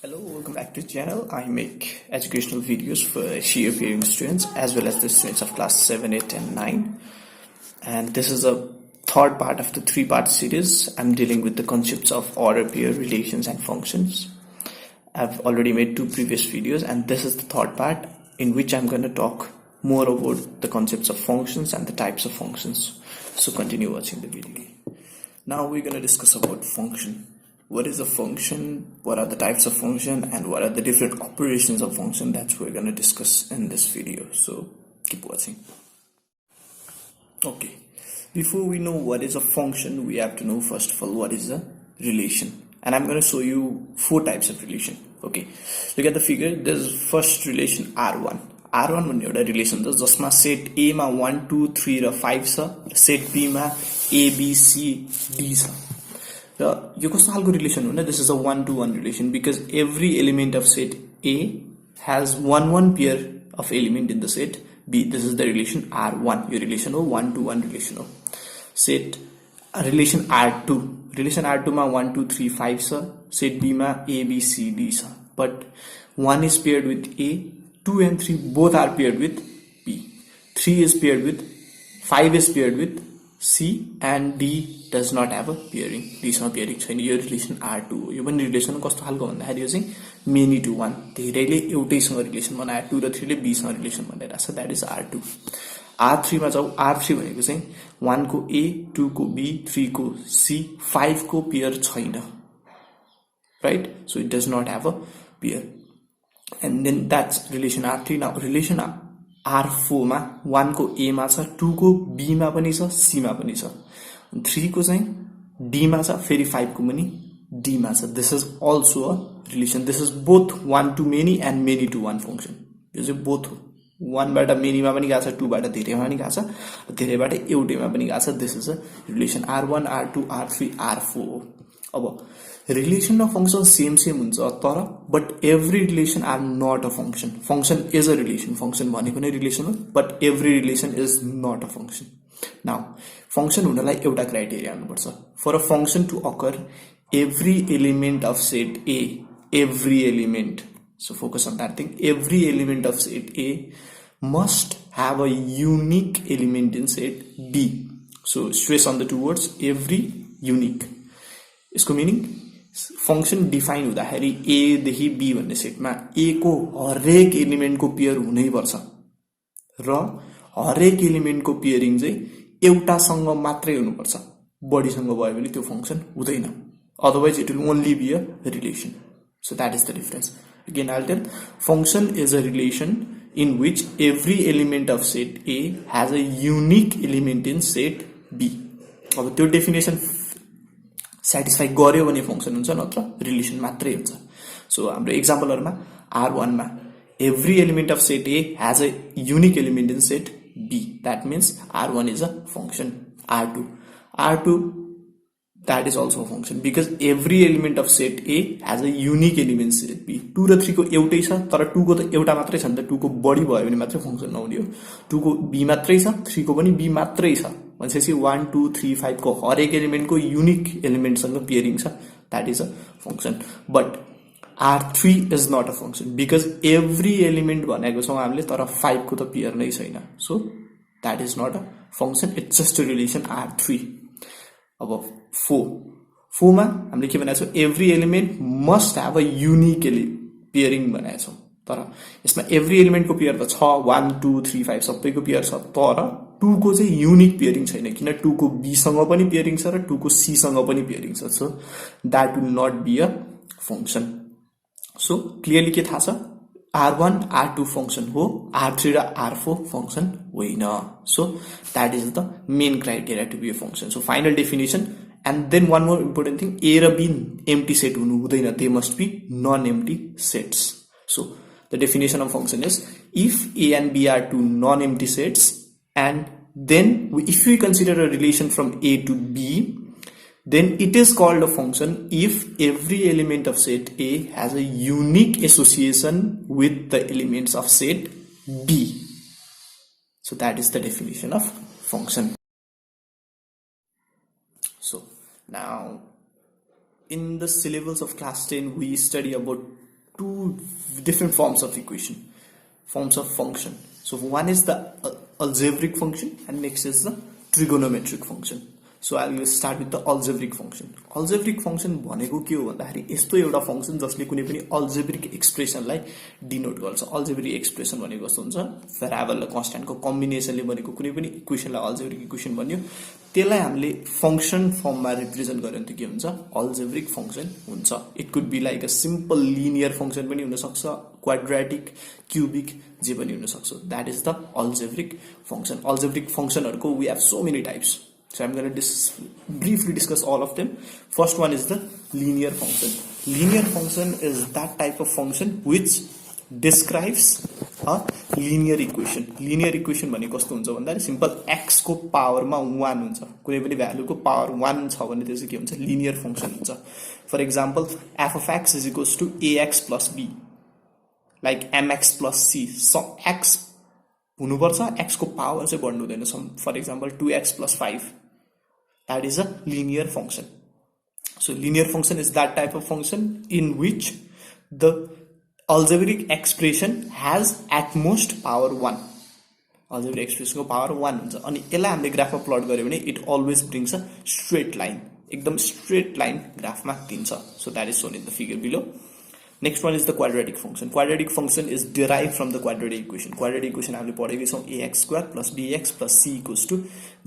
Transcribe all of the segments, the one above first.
Hello, welcome back to the channel. I make educational videos for sheer appearing students as well as the students of class 7, 8 and 9. And this is a third part of the three-part series. I'm dealing with the concepts of order, pair, relations and functions. I've already made two previous videos and this is the third part in which I'm going to talk more about the concepts of functions and the types of functions. So continue watching the video. Now we're going to discuss about function. What is a function, what are the types of function, and what are the different operations of function. That's what we're going to discuss in this video, so keep watching. Okay, before we know what is a function, we have to know first of all what is a relation. And I'm going to show you four types of relation. Okay, look at the figure. There's first relation R1. R1 भन्ने एउटा relation छ जसमा set A मा 1 2 3 र 5 छ, set B मा A B C D छ. र यो कस्तो खालको रिलेसन हो न, this is a 1-to-1 relation because every element of set A has one pair of element in the set B. This is the relation R1. यो relation हो 1-to-1 relation हो. Set relation R2. Relation R2 मा 1 2 3 5 छ, set B मा A B C D छ, but 1 is paired with A, 2 and 3 both are paired with B, 3 is paired with, 5 is paired with C, and D does not have a pairing. D सँग pairing छैन. यो relation R2 हो. यो पनि relation कस्तो खालको भन्दाखेरि यो चाहिँ मेनी टु वान, धेरैले एउटैसँग रिलेसन बनाए, 2 र 3 ले B सँग relation बनाइरहेछ, that is R2. R3 मा जाऊ. R3 भनेको चाहिँ 1 को A, 2 को B, 3 को C, 5 को पेयर छैन, right? So it does not have a pair. And then that's relation R3. Now relation R4 मा 1 को A मा छ, 2 को B मा पनि छ, C मा पनि छ, 3 को चाहिँ D मा छ, फेरि 5 को पनि D मा छ. This is also a relation. This is both 1 to many and many to 1 function. यो चाहिँ both हो. 1 बाट many मा पनि गएको छ, 2 बाट धेरैमा पनि गएको छ, धेरैबाट एउटैमा पनि गएको छ. This is a relation R1, R2, R3, R4 हो. अब रिलेसन र फंक्शन सेम हुन्छ तर but every relation are not a function. Function is a relation. Function भनेको नै रिलेसन हो, but every relation is not a function. Now function हुनलाई एउटा क्राइटेरिया हुनुपर्छ. For a function to occur, every element of set A, every element, so focus on that thing, every element of set A must have a unique element in set B. So stress on the two words, every unique. इसको meaning function define हुँदाखेरि ए देखि be भन्ने सेटमा ए को हरेक एलिमेन्टको pair हुनै पर्छ र हरेक एलिमेन्टको पेयरिङ चाहिँ एउटासँग मात्रै हुनुपर्छ. बढीसँग भयो भने त्यो फंक्शन हुँदैन, otherwise it will only be a relation. So that is the difference. Again I will tell, function is a relation in which every element of set A has a unique element in set B. अब त्यो definition satisfy गर्यो भने function हुन्छ, नत्र relation मात्रै हुन्छ. So हाम्रो एक्जाम्पलहरुमा R1 मा every element of set A has a unique element in set B. That means R1 is a function. R2 that is also a function because every element of set A has a unique element in set B. 2 र 3 को एउटै छ, तर 2 को त एउटा मात्रै छ नि त, 2 को बढी भयो भने मात्रै फंक्शन नहुने हो. 2 को B मात्रै छ, 3 को पनि B मात्रै छ भनेपछि 1 2 3 5 को हरेक एलिमेन्टको युनिक एलिमेन्टसँग पेयरिङ छ, that is a function. But R3 is not a function because every element भनेको छौं हामीले, तर 5 को त पेयर नै छैन. So that is not a function, it's just a relation R3. अब 4 मा हामीले के भनेको छौं, every element must have a unique pairing भनेको छौं. तर यसमा एभ्री एलिमेन्टको पेयर त छ, 1 2 3 5 सबैको पेयर छ, तर 2 को चाहिँ युनिक पेयरिङ छैन, किन 2 को B सँग पनि पेयरिङ छ र 2 को C सँग पनि पेयरिङ छ. So that will not be a function. So clearly के थाहा छ, R1 R2 फंक्शन हो, R3 र R4 फंक्शन होइन. So that is the main criteria to be a function. So final definition. And then one more important thing, A र B empty set हुनु हुँदैन, they must be non empty sets. So the definition of function is, if A and B are two non empty sets and then if we consider a relation from A to B, then it is called a function if every element of set A has a unique association with the elements of set B. So that is the definition of function. So now in the syllabus of class 10 we study about two different forms of equation, forms of function. So one is the algebraic function and next is the trigonometric function. So I will start with the algebraic function. Algebraic function भनेको के हो भन्दाखेरि यस्तो एउटा function जसले कुनै पनि algebraic एक्सप्रेसनलाई denote गर्छ. algebraic एक्सप्रेसन भनेको कस्तो हुन्छ, भेरिएबल र कन्स्ट्यान्टको कम्बिनेसनले बनेको कुनै पनि इक्वेसनलाई algebraic इक्वेसन भन्यो. त्यसलाई हामीले फंक्शन फर्ममा रिप्रेजेन्ट गर्यो भने के हुन्छ, algebraic फंक्शन हुन्छ. It could be like a simple linear function पनि हुन सक्छ, क्वाड्रेटिक, क्यूबिक, जे पनि हुन सक्छ. That is the algebraic function. algebraic फंक्शनहरुको we have so many types. So I'm going to briefly discuss all of them. First one is the linear function. Linear function is that type of function which describes a linear equation. Linear equation भनेको कस्तो हुन्छ भन्दा simple x को power मा 1 हुन्छ, कुनै पनि value को पावर 1 छ भने त्यो चाहिँ के हुन्छ, linear function हुन्छ. For example, f of x is equals to ax plus b, like mx plus c. So x हुनुपर्छ, x को पावर चाहिँ बढ्नु हुँदैन. For example, 2x plus 5. That is a linear function. So linear function is that type of function in which the algebraic expression has at most power 1. Algebraic expression को power 1 हुन्छ. अनि यसलाई हामीले ग्राफमा plot गर्यो भने it always brings a straight line. एकदम straight line ग्राफमा दिन्छ. So that is shown in the figure below. Next one is the quadratic function. Quadratic function is derived from the quadratic equation. Quadratic equation हामीले पढेकै छौं, ax square plus bx plus c equals to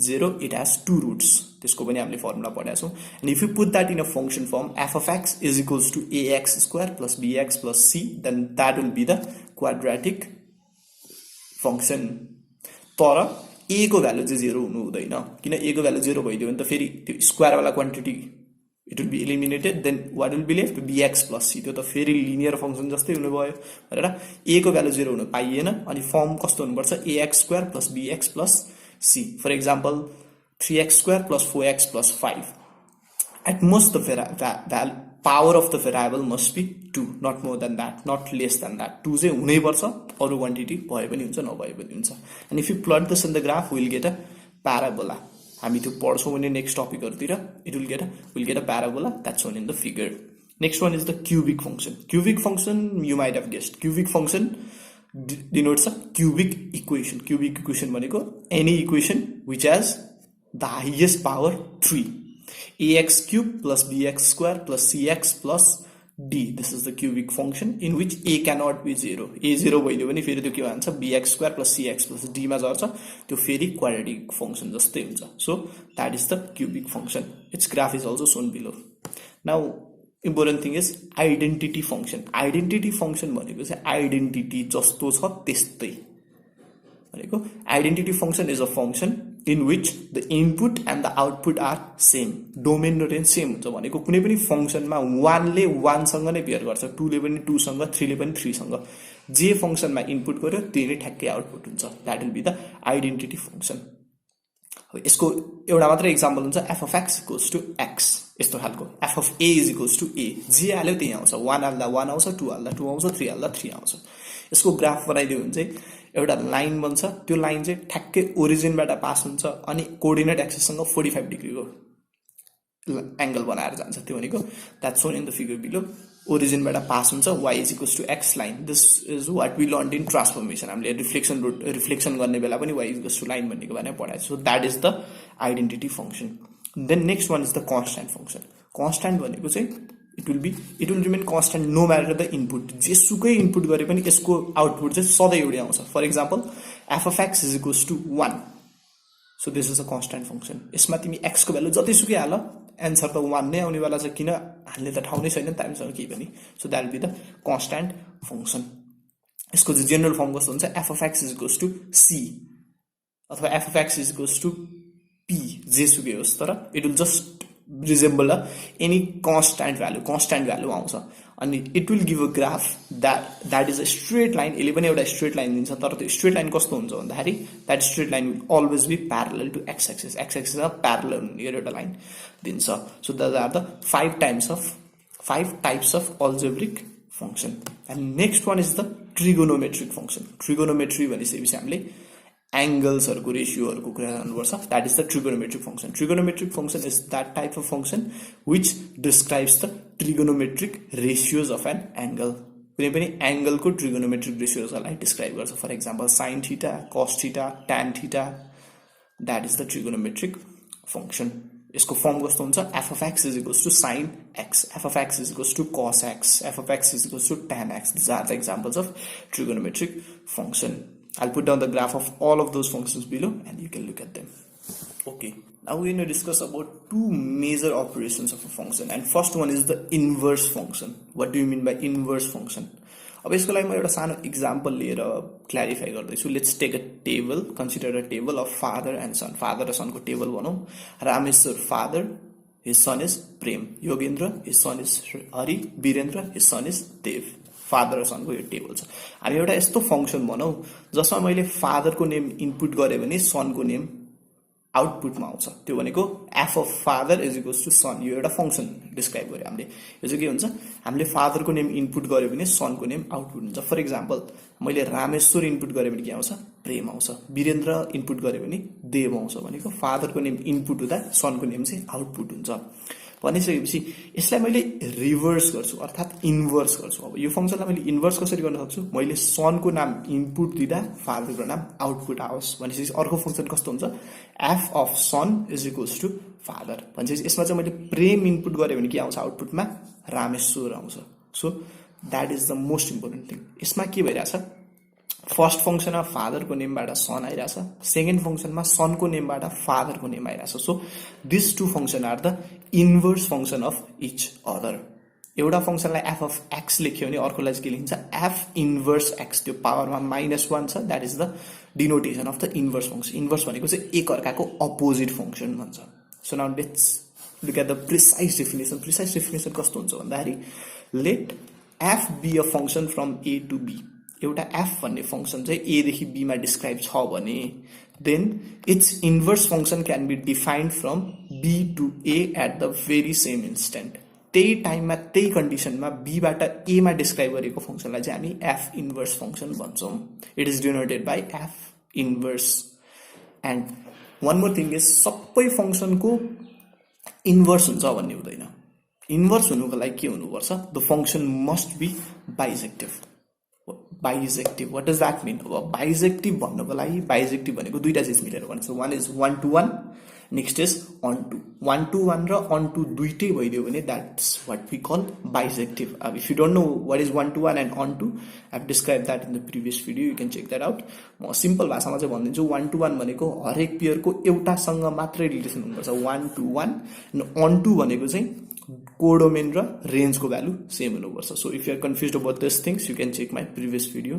0. It has two roots. त्यसको पनि हामीले formula पढेका छौं. And if you put that in a function form, f of x is equals to ax square plus bx plus c, then that will be the quadratic function. तर a को value चाहिँ 0 हुनु हुँदैन. किन a को value 0 भइदियो भने त फेरि त्यो स्क्वायर वाला quantity it will be eliminated. Then what will be left, bx plus c. त्यो त फेरि लिनियर फंक्शन जस्तै हुनु भयो भनेर a को भ्यालु 0 हुन पाइएन. अनि फर्म कस्तो हुनुपर्छ, ax square plus bx plus c. For example, 3x square plus 4x plus 5. At most the power of the variable must be 2, not more than that, not less than that. 2 चाहिँ हुनै पर्छ, अरु quantity भए पनि हुन्छ नभए पनि हुन्छ. And if you plot this in the graph, we will get a parabola. हामी त्यो पढ्छौं भने next टपिकहरुतिर we'll get a parabola that's shown in the figure. Next one is the cubic function. Cubic function, you might have guessed, cubic function denotes a cubic equation. Cubic equation भनेको any equation which has the highest power 3. ax cube plus bx square plus cx plus d. This is the cubic function in which a cannot be 0. a 0 भइदियो भने फेरि त्यो के भन्छ, bx square plus cx plus d मा झर्छ, त्यो फेरि quadratic function जस्तै हुन्छ. So that is the cubic function. Its graph is also shown below. Now important thing is identity function. Identity function भनेको चाहिँ identity जस्तो छ त्यस्तै भनेको. Identity function is a function in which the input and the output are same. Domain र range same हुन्छ भनेको कुनै पनि फंक्शनमा 1 ले 1 सँग नै बिहेभ गर्छ, 2 ले पनि 2 सँग, 3 ले पनि 3 सँग. जे फंक्शनमा इनपुट गर्यो त्यही नै ठ्याक्कै आउटपुट हुन्छ. That will be the identity function. अब यसको एउटा मात्र एक्जाम्पल हुन्छ, f of x equals to x. यस्तो खालको f of a is equals to a. जे हाल्यो त्यही आउँछ. 1 हाल्दा 1 आउँछ, 2 हाल्दा 2 आउँछ, 3 हाल्दा 3 आउँछ. यसको ग्राफ बनाइदियो भने चाहिँ एउटा लाइन बन्छ. त्यो लाइन चाहिँ ठ्याक्कै ओरिजिनबाट पास हुन्छ अनि कोअर्डिनेट एक्सिससँग 45 डिग्रीको एंगल बनाएर जान्छ. त्यो भनेको that's shown in the figure below. ओरिजिनबाट पास हुन्छ, y is equals to x line. This is what we learned in transformation. हामीले रिफ्लेक्सन गर्ने बेला पनि y is equals to line भन्नेको बारेमा पढाएको. So that is the identity function. Then next one is the constant function. Constant भनेको चाहिँ it will remain constant no matter the input. जेसुकै इनपुट गरे पनि यसको आउटपुट चाहिँ सधैं एउटै आउँछ. For example, f of x is equals to 1. So this is a constant function. यसमा तिमी x को भ्यालु जतिसुकै हाल, आन्सर त 1 नै आउने वाला छ, किन हाल्ने त ठाउँ नै छैन हामीसँग केही पनि. So that will be the constant function. यसको चाहिँ जनरल फर्म कस्तो हुन्छ, f of x is equals to c अथवा f of x is equals to p, जेसुकै होस्, तर it will just resemble any constant value आउँछ. अनि it will give a graph that is a straight line. यसले पनि एउटा straight line दिन्छ, तर त्यो स्ट्रेट लाइन कस्तो हुन्छ भन्दाखेरि that straight line will always be parallel to x axis. x axis मा parallel हुने एउटा लाइन दिन्छ. So those are the 5 types of algebraic function. And next one is the trigonometric function. Trigonometry भनेपछि हामीले angles-हरुको रेशियोहरुको कुरा गर्नुपर्छ. That is the trigonometric function. Trigonometric function is that type of function which describes the trigonometric ratios of an angle. कुनै पनि एंगलको trigonometric रेशियोजलाई describe गर्छ for example sin theta cos theta tan theta that is the trigonometric function यसको form कस्तो हुन्छ f of x is equals to sin x f of x is equals to cos x f of x is equals to tan x these are the examples of trigonometric function I'll put down the graph of all of those functions below and you can look at them okay now we're going to discuss about two major operations of a function and first one is the inverse function what do you mean by inverse function अब यसको लागि म एउटा सानो example लिएर clarify गर्दैछु let's take a table consider a table of father and son father र सनको टेबल भनौं Rameshwar father his son is Prem Yogendra his son is Hari Virendra his son is Dev father र सनको यो टेबल छ हामी एउटा यस्तो फंक्सन भनौं जसमा मैले फादरको नेम इनपुट गरे भने सनको नेम आउटपुटमा आउँछ त्यो भनेको f of father is equals to son यो एउटा फंक्सन डिस्क्राइब गरे हामीले यो चाहिँ के हुन्छ हामीले फादरको नेम इनपुट गर्यो भने सनको नेम आउटपुट हुन्छ फर एक्जाम्पल मैले रामेश्वर इनपुट गरे भने के आउँछ प्रेम आउँछ वीरेन्द्र इनपुट गरे भने देव आउँछ भनेको फादरको नेम इनपुट हुँदा सनको नेम चाहिँ आउटपुट हुन्छ भनिसकेपछि यसलाई मैले रिभर्स गर्छु अर्थात इन्भर्स गर्छु अब यो फंक्सनलाई मैले इन्भर्स कसरी गर्न सक्छु मैले सनको नाम इनपुट दिँदा फादरको नाम आउटपुट आओस् भनेपछि अर्को फंक्सन कस्तो हुन्छ f of son is equals to father भनेपछि यसमा चाहिँ मैले प्रेम इनपुट गरे भने के आउँछ आउटपुटमा रामेश्वर आउँछ so that is the most important thing यसमा के भइराछ फर्स्ट फंक्सनमा फादरको नेमबाट सन आइराछ सेकेन्ड फंक्सनमा सनको नेमबाट फादरको नेम आइराछ so this two function are the inverse function of each other एउटा फंक्सनलाई f of x लेख्यो भने अर्कोलाई चाहिँ के लेखिन्छ f इन्भर्स x त्यो पावरमा -1 छ that is the denotation of the inverse function inverse भनेको चाहिँ एक अर्काको अपोजिट फंक्सन भन्छ so now let's look at the precise definition कस्तो हुन्छ भन्दाखेरि let f be a function from a to b एउटा f भन्ने फंक्सन चाहिँ a देखि b मा डिस्क्राइब छ भने then its inverse function can be defined from b to a at the very same instant त्यही टाइममा त्यही कन्डिसनमा b बाट a मा डिस्क्राइब गरेको फंक्सनलाई चाहिँ हामी f इन्भर्स फंक्सन भन्छौं it is denoted by f inverse and one more thing is सबै फंक्सनको इन्भर्स हुन्छ भन्ने हुँदैन इन्भर्स हुनुको लागि के हुनुपर्छ the function must be bijective what does that mean bijective भन्नको लागि बाइजेक्टिभ भनेको दुईटा चीज मिलेर भन्छ one is 1 to 1 next is on to 1 to 1 र on to दुईटै भइदियो भने that's what we call bisective if you don't know what is 1 to 1 and on to I've described that in the previous video you can check that out म simple भाषामा चाहिँ भन्दिन्छु 1 to 1 भनेको हरेक पेयरको एउटासँग मात्रै relation हुनुपर्छ 1 to 1 and on to भनेको चाहिँ codomain र रेन्जको भ्यालु सेम हुनुपर्छ so if you are confused about this things you can check my previous video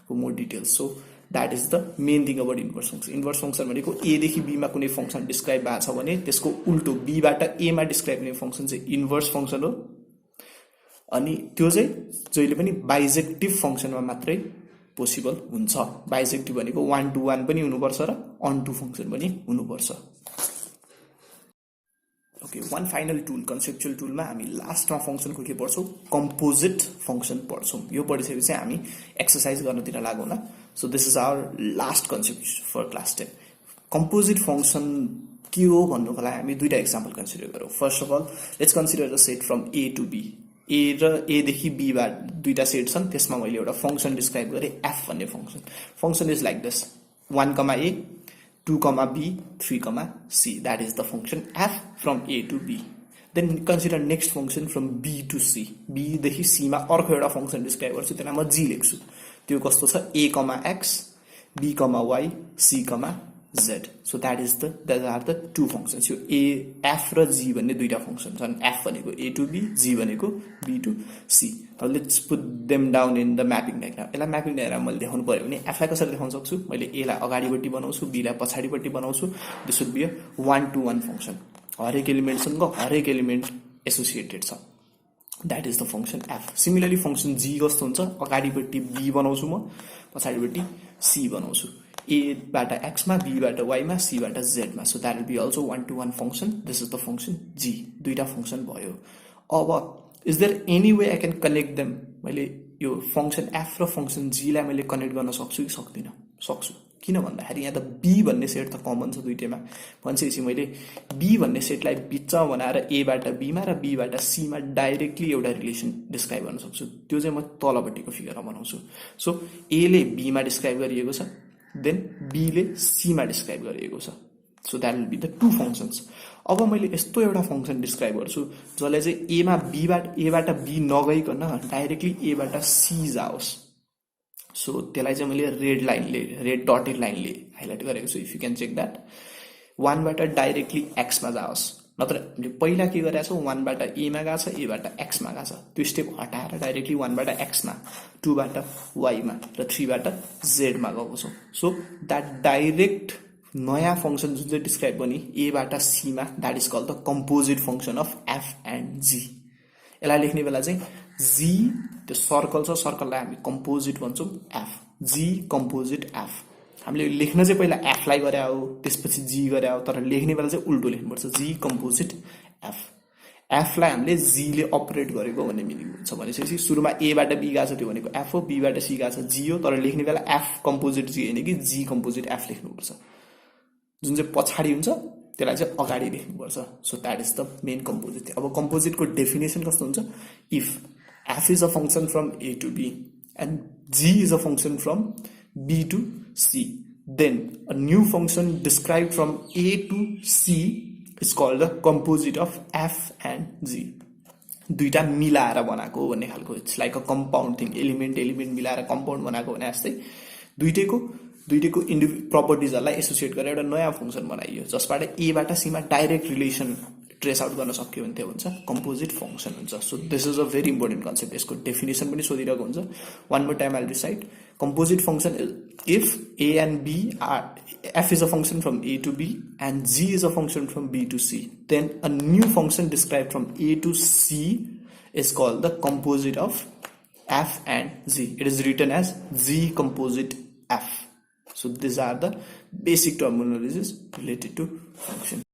for more details so that is the main thing about inverse function भनेको a देखि b मा कुनै function describe भएको छ भने त्यसको उल्टो b बाट a मा डिस्क्राइब हुने फंक्सन चाहिँ इन्भर्स फंक्सन हो अनि त्यो चाहिँ जहिले पनि बाइजेक्टिभ फंक्सनमा मात्रै पोसिबल हुन्छ बाइजेक्टिभ भनेको 1 to 1 पनि हुनुपर्छ र on to फंक्सन पनि हुनुपर्छ Okay, one final tool, conceptual tool मा हामी लास्टमा फंक्सनको के पढ्छौं कम्पोजिट फंक्सन पढ्छौं यो पढिसकेपछि हामी एक्सरसाइज गर्नतिर लागौं न so this is our last concept for class 10 composite function के हो भन्नुको लागि हामी दुईटा एक्जाम्पल कन्सिडर गरौं first of all let's consider the set from a to b a र a देखि b बाट दुईटा सेट छन् त्यसमा मैले एउटा फंक्सन डिस्क्राइब गरे f भन्ने function is like this 1, a 2, b 3, c that is the function f from a to b then consider next function from b to c b देखि c मा अर्को एउटा फंक्सन डिस्क्राइब गर्छु त्यसलाई म g लेख्छु त्यो कस्तो छ a, x b, y c, z so that are the two functions यो a f र g भन्ने दुईटा फंक्सन छन् f भनेको a to b g भनेको b to c now let's put them down in the mapping diagram यसलाई mapping diagram मैले देखाउनु पर्यो भने f लाई कसरी देखाउन सक्छु मैले a लाई अगाडिपट्टि बनाउँछु b लाई पछाडिपट्टि बनाउँछु this would be a 1 to 1 function हरेक एलिमेन्टसँग हरेक एलिमेन्ट एसोसिएटेड छ that is the function f similarly function g कस्तो हुन्छ अगाडिपट्टि b बनाउँछु म पछाडिपट्टि c बनाउँछु a बाट x मा b बाट y मा c बाट z मा so that will be also 1 to 1 function this is the function g दुईटा फंक्सन भयो अब is there any way I can connect them मैले यो फंक्सन f र फंक्सन g लाई मैले कनेक्ट गर्न सक्छु कि सक्दिन सक्छु किन भन्दाखेरि यहाँ त बी भन्ने सेट त कमन छ दुईटैमा भनिसकेपछि मैले बी भन्ने सेटलाई बिचमा बनाएर एबाट बीमा र बीबाट सीमा डाइरेक्टली एउटा रिलेसन डिस्क्राइब गर्न सक्छु त्यो चाहिँ म तलपट्टिको फिगरमा बनाउँछु सो एले बीमा डिस्क्राइब गरिएको छ देन बीले सीमा डिस्क्राइब गरिएको छ so that will be the two functions अब मैले यस्तो एउटा फङ्सन डिस्क्राइब गर्छु जसले चाहिँ एबाट बी नगइकन डाइरेक्टली एबाट सी जाओस् सो त्यसलाई चाहिँ मैले रेड डटेड लाइनले हाइलाइट गरेको छु if you can check that 1 बाट डाइरेक्टली एक्समा जाओस् नत्र हामीले पहिला के गरेका छौँ 1 बाट एमा गएको छ एबाट एक्समा गएको छ त्यो स्टेप हटाएर डाइरेक्टली 1 बाट एक्समा 2 बाट वाईमा र 3 बाट जेडमा गएको छौँ सो द्याट डाइरेक्ट नयाँ फङ्सन जुन चाहिँ डिस्क्राइब गर्ने एबाट सीमा that is called the composite function of F and G यसलाई लेख्ने बेला चाहिँ जी त्यो सर्कल छ सर्कललाई हामी कम्पोजिट भन्छौँ एफ जी कम्पोजिट एफ हामीले लेख्न चाहिँ पहिला एफलाई गरे हो त्यसपछि जी गरे हो तर लेख्ने बेला चाहिँ उल्टो लेख्नुपर्छ जी कम्पोजिट एफ एफलाई हामीले जीले अपरेट गरेको भन्ने मिनिङ हुन्छ भनेपछि सुरुमा एबाट बी गएको छ त्यो भनेको एफ हो बीबाट सी गएको छ जी हो तर लेख्ने बेला एफ कम्पोजिट जी होइन कि जी कम्पोजिट एफ लेख्नुपर्छ जुन चाहिँ पछाडि हुन्छ त्यसलाई चाहिँ अगाडि लेख्नुपर्छ so that is the main composite अब कम्पोजिटको डेफिनेसन कस्तो हुन्छ if F is a function from A to B and G is a function from B to C then a new function describe from A to C is called the composite of F and G दुईटा मिलाएर बनाएको भन्ने खालको it's like a compound thing element मिलाएर compound बनाएको भने जस्तै दुईटैको प्रपर्टिजहरूलाई associate गरेर एउटा नयाँ फङ्सन बनाइयो जसबाट एबाट सीमा डाइरेक्ट रिलेसन ट्रेस आउट गर्न सक्यो भने त्यो हुन्छ कम्पोजिट फङ्सन हुन्छ so this is a very important concept यसको डेफिनेसन पनि सोधिरहेको हुन्छ one more time I will recite composite function if A and B are f is a function from A to B and G is a function from B to C then a new function describe from A to C is called the composite of F and g it is written as g composite f. So these are the basic terminologies related to function.